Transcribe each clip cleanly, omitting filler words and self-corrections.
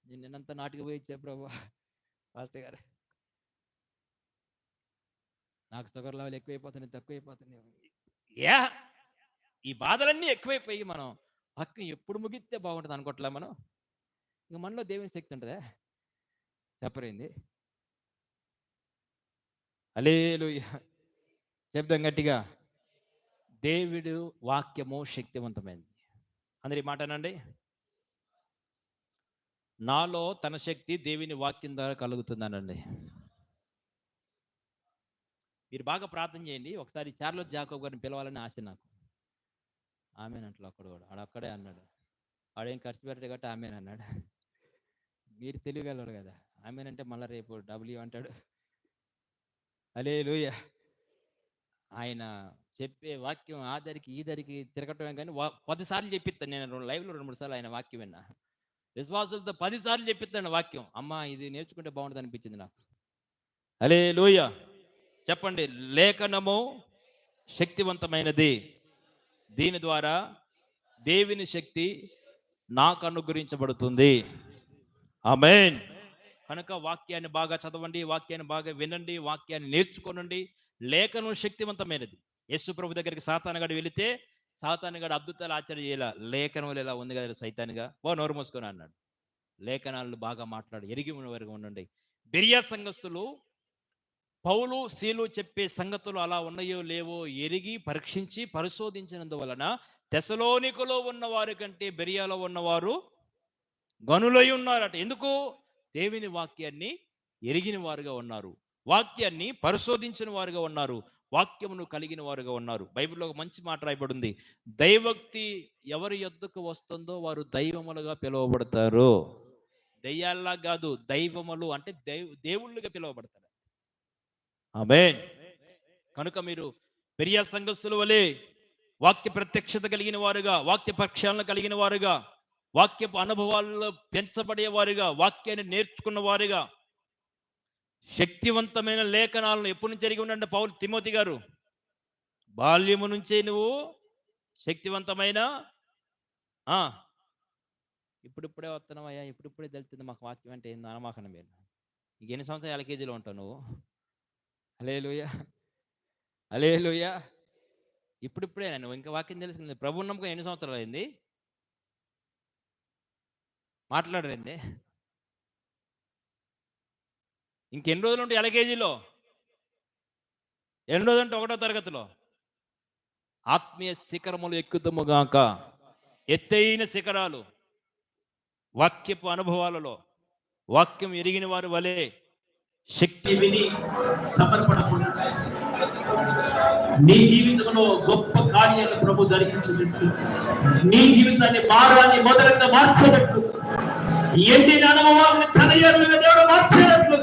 నేను నిన్నంతా నాటికి పోయి ఇచ్చా ప్రభా పాస్టర్ గారు, నాకు షుగర్ లెవెల్ ఎక్కువైపోతున్నాయి, తక్కువైపోతున్నాయి. ఈ బాధలన్నీ ఎక్కువైపోయి మనం వాక్యం ఎప్పుడు ముగిస్తే బాగుంటుంది అనుకోవట్లే మనం. ఇక మనలో దేవుని శక్తి ఉంటుందా? చెప్పరైంది. హల్లెలూయా చెప్దాం గట్టిగా. దేవుడు వాక్యము శక్తివంతమైంది. అందరి మాట అనండి. నాలో తన శక్తి దేవుని వాక్యం ద్వారా కలుగుతుందనండి. మీరు బాగా ప్రార్థన చేయండి. ఒకసారి చార్లెస్ జాకోబ్ గారిని పిలవాలని ఆశ నాకు. ఆమెనంటలో అక్కడ కూడా ఆడక్కడే అన్నాడు. ఆడేం ఖర్చు పెట్టాడు కాబట్టి ఆమెన్ అన్నాడు. మీరు తెలియగలరు కదా, ఆమెనంటే మళ్ళీ రేపు డబ్ల్యూ అంటాడు. హల్లెలూయా. ఆయన చెప్పే వాక్యం ఆదరికి ఈదరికి తిరగటమే కానీ 10 సార్లు చెప్పిస్తాను. నేను లైవ్లో 2-3 సార్లు ఆయన వాక్యం విన్నా. విశ్వాసులతో 10 సార్లు చెప్పిస్తాను వాక్యం. అమ్మా ఇది నేర్చుకుంటే బాగుంటుంది అనిపించింది నాకు. హల్లెలూయా చెప్పండి. లేఖనము శక్తివంతమైనది, దీని ద్వారా దేవుని శక్తి నాకు అనుగ్రహించబడుతుంది. ఆమేన్. కనుక వాక్యాన్ని బాగా చదవండి, వాక్యాన్ని బాగా వినండి, వాక్యాన్ని నేర్చుకోనండి. లేఖనం శక్తివంతమైనది. యేసు ప్రభు దగ్గరికి సాతానుగాడు వెళితే సాతానుగాడు అద్భుతాలు ఆచరణ చేయాల. లేఖనంలో ఇలా ఉంది కదా సైతానుగా, నోరు మూసుకొని అన్నాడు. లేఖనాలను బాగా మాట్లాడు, ఎరిగి వరకు ఉండండి. బెరియా సంఘస్థులు పౌలు శీలు చెప్పే సంగతులు అలా ఉన్నాయో లేవో ఎరిగి పరీక్షించి పరిశోధించినందువలన తెసలోనికలో ఉన్నవారి కంటే బెరియాలో ఉన్నవారు గనులై ఉన్నారట. ఎందుకు? దేవుని వాక్యాన్ని ఎరిగిన వారుగా ఉన్నారు, వాక్యాన్ని పరిశోధించిన వారుగా ఉన్నారు, వాక్యమును కలిగిన వారుగా ఉన్నారు. బైబిల్లో ఒక మంచి మాట రాయబడింది. దైవక్తి ఎవరి యొద్దకు వస్తుందో వారు దైవములుగా పిలువబడతారు. దయ్యాల్లా కాదు, దైవములు అంటే దేవుళ్ళుగా పిలువబడతారు. ఆమేన్. కనుక మీరు బెరియా సంఘస్థుల వలె వాక్య ప్రత్యక్షత కలిగిన వారుగా, వాక్య ప్రక్షాళన కలిగిన వారుగా, వాక్యపు అనుభవాల్లో పెంచబడేవారుగా, వాక్యాన్ని నేర్చుకున్న వారుగా, శక్తివంతమైన లేఖనాలను ఎప్పటి నుంచి జరిగి ఉండండి. పౌలు తిమోతి గారు బాల్యము నుంచే నువ్వు శక్తివంతమైన ఇప్పుడిప్పుడే వస్తున్నావయ్యా, ఇప్పుడిప్పుడే తెలుస్తుంది మాకు వాక్యం అంటే ఏంది అనమాకన. మీరు నీకు ఎన్ని సంవత్సరాలు ఎల్కేజీలో ఉంటావు నువ్వు? హల్లెలూయా హల్లెలూయా. ఇప్పుడిప్పుడే నువ్వు ఇంకా వాక్యం తెలుసుకుంది. ప్రభు నమ్మకం ఎన్ని సంవత్సరాలు అయింది? మాట్లాడరేంది? ఇంకెన్ని రోజులు ఉంటే ఎల్కేజీలో, ఎన్ని రోజులు ఉంటే 1వ తరగతిలో. ఆత్మీయ శిఖరములు ఎక్కుతుముగాక, ఎత్తైన శిఖరాలు వాక్యపు అనుభవాలలో, వాక్యం ఎరిగిన వారు వలె శక్తి విని సమర్పణ పొందుతాయి. నీ జీవితంలో గొప్ప కార్యాలు ప్రభు జరిగించినట్లు, నీ జీవితాన్ని భారాన్ని మొదలంగా మార్చేటట్లు, ఎండిన అనుభవాలను చదయాలుగా దేవుడు మార్చేటట్లు,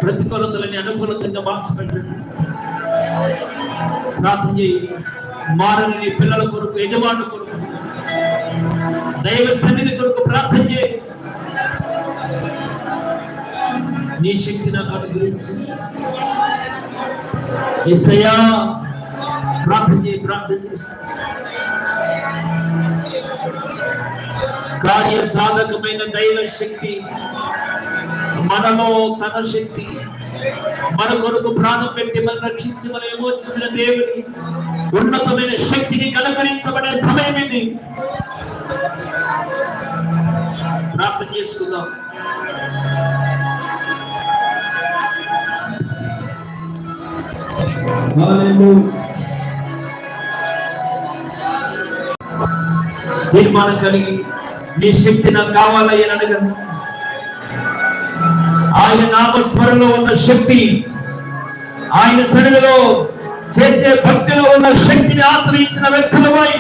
ప్రతికూలతలని అనుకూలతంగా మార్చిపెట్టండి. ప్రార్థన చేయి. మారని నీ పిల్లల కొరకు, యజమానుల కొరకు, దైవ సన్నిధి కొరకు ప్రార్థన చేయి. నీ శక్తి నాకు అనుగ్రహించి యేసయ్యా. ప్రార్థన చేయి, ప్రార్థన చేసి కార్య సాధకమైన దైవ శక్తి మనలో, తన శక్తి మన కొరకు ప్రాణం పెట్టి మనం రక్షించి మనం విమోచించిన దేవుని ఉన్నతమైన శక్తిని కనపరించబడే సమయం ఇది. ప్రార్థన చేసుకుందాం. తీర్మానం కలిగి నీ శక్తి నాకు కావాలని అడగండి. ఆయన నామస్మరణలో ఉన్న శక్తి, ఆయన సన్నిధిలో చేసే భక్తిలో ఉన్న శక్తిని ఆశ్రయించిన వ్యక్తులమై,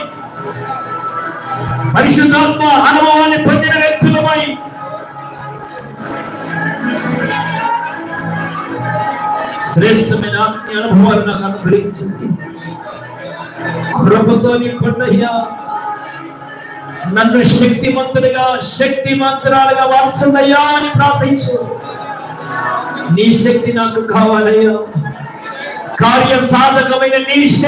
పరిశుద్ధాత్మ అనుభవాన్ని పొందిన వ్యక్తులమై శ్రేష్టమైన ఆత్మీయ అనుభవాలు నాకు అనుగ్రహించింది. కృపతో నింపండయ్యా. నన్ను శక్తిమంతుడిగా, శక్తిమంతురాలుగా మార్చండయ్యా అని ప్రార్థించు. నీ శక్తి నాకు కావాలయ్యా. కార్య సాధకమైన నీ శక్తి